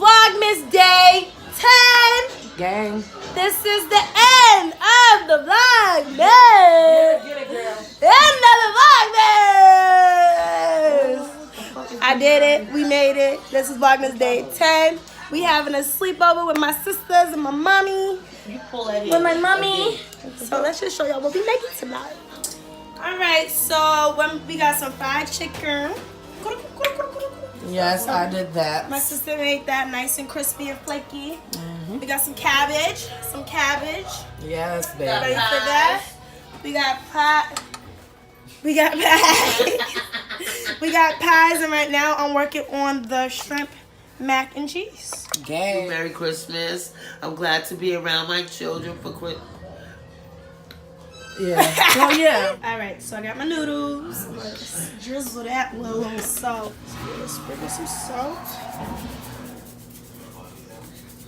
Vlogmas Day 10. Gang. This is the end of the Vlogmas. Get it, girl. End of the Vlogmas. I did it. We made it. This is Vlogmas Day 10. We having a sleepover with my sisters and my mommy. You pull that in. With my mommy. So let's just show y'all what we making tonight. Alright, so we got some fried chicken. Yes, I did that. My sister made that nice and crispy and flaky. We got some cabbage. Yes, baby. Ready for that? We got pie. We got pies. We got pies, and right now I'm working on the shrimp mac and cheese. Gang. Merry Christmas. I'm glad to be around my children for Christmas. Yeah. Oh, yeah. Alright, so I got my noodles. I'm gonna drizzle that with a little salt. Let's sprinkle some salt.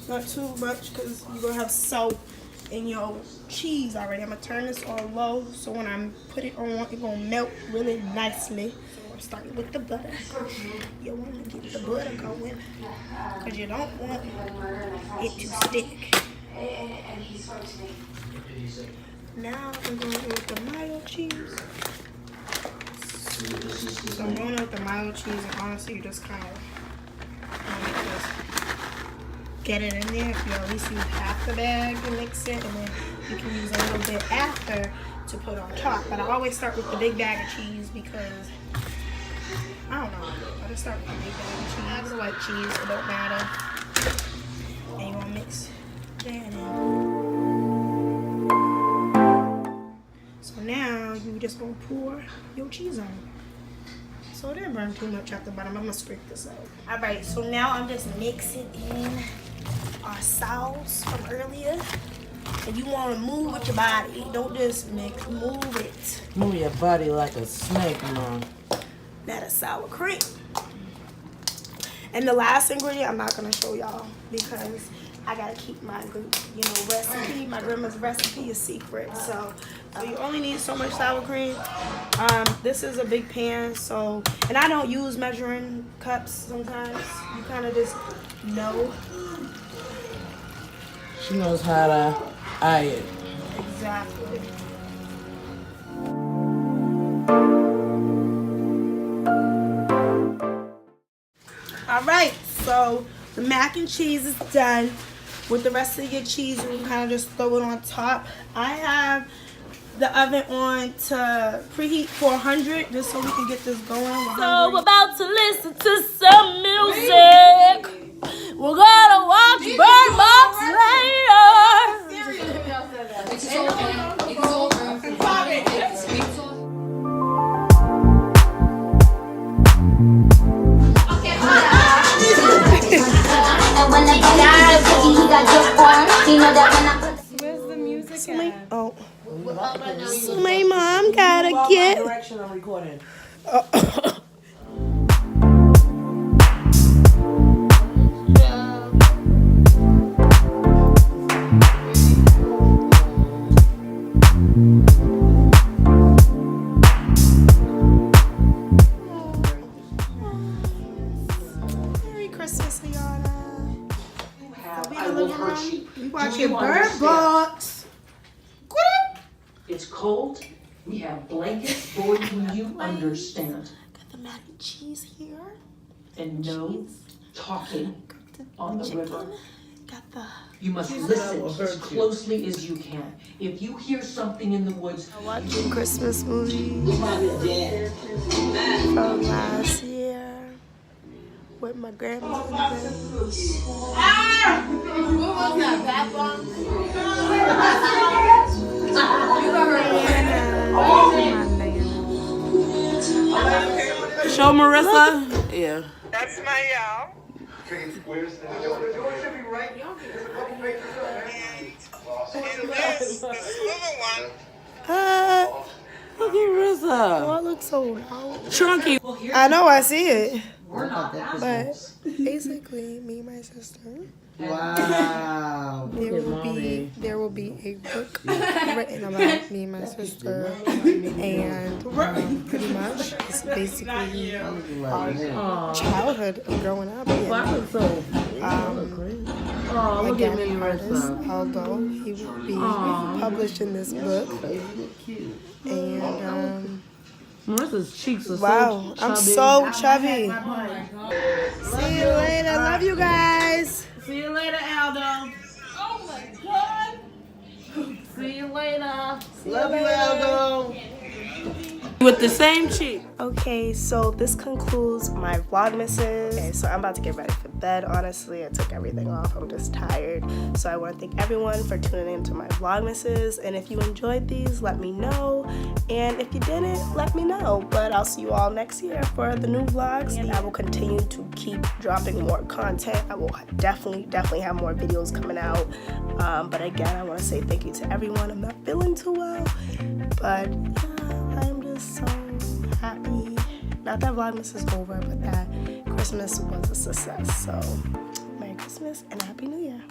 Not too much because you're gonna have salt in your cheese already. I'm gonna turn this on low so when I put it on, it's gonna melt really nicely. So we're starting with the butter. You want to get the butter going because you don't want it to stick. Now I'm going in with the mild cheese. So I'm going in with the mild cheese, and honestly, you just kind of just get it in there. If you at least use half the bag and mix it, and then you can use a little bit after to put on top. But I always start with the big bag of cheese because I don't know. I just start with the big bag of cheese. The white cheese, it don't matter. And you want to mix that in. So now you just gonna pour your cheese on. So it didn't burn too much at the bottom. I'm gonna scrape this out. Alright, so now I'm just mixing in our sauce from earlier. And you wanna move with your body. Don't just mix, move it. Move your body like a snake, mom. That is sour cream. And the last ingredient I'm not gonna show y'all because I gotta keep my recipe, my grandma's recipe is secret. So you only need so much sour cream. This is a big pan, so, and I don't use measuring cups sometimes. You kind of just know. She knows how to eye it. Exactly. All right, so the mac and cheese is done. With the rest of your cheese, you can kind of just throw it on top. I have the oven on to preheat 400 just so we can get this going. So we're about to listen to some music. We're gonna watch Bird Box later. Where's the music at? Oh. So my mom gotta get. Direction I'm recording. Merry Christmas, Ayana. We watching Bird Box. It's cold. We have blankets for you. You understand. Got the mac and cheese here. And no talking on the river. Got the. You must listen as closely as you can. If you hear something in the woods, Watching Christmas movies from last year with my grandmother. Show Marissa. Yeah. That's my y'all. And this, the silver one. Look at Marissa. Oh, it looks so loud. Chunky. I know, I see it. We're not But But basically, me and my sister, wow. there will be a book written about me and my sister, and pretty much it's basically our childhood growing up. Look at me, Again, artist, Marissa. although he will be published in this book, and Marissa's cheeks are wow, so chubby. I'm so chubby. See you later. Love you guys. See you later, Aldo. Oh my God. See you later. Love you, Aldo. With the same cheek. Okay, so this concludes my Vlogmases. Okay, so I'm about to get ready for bed. Honestly, I took everything off. I'm just tired. So I want to thank everyone for tuning in to my Vlogmases. And if you enjoyed these, let me know. And if you didn't, let me know. But I'll see you all next year for the new vlogs. And I will continue to keep dropping more content. I will definitely have more videos coming out. But again, I want to say thank you to everyone. I'm not feeling too well, but I'm just so happy. Not that Vlogmas is over, but that Christmas was a success. So, Merry Christmas and Happy New Year.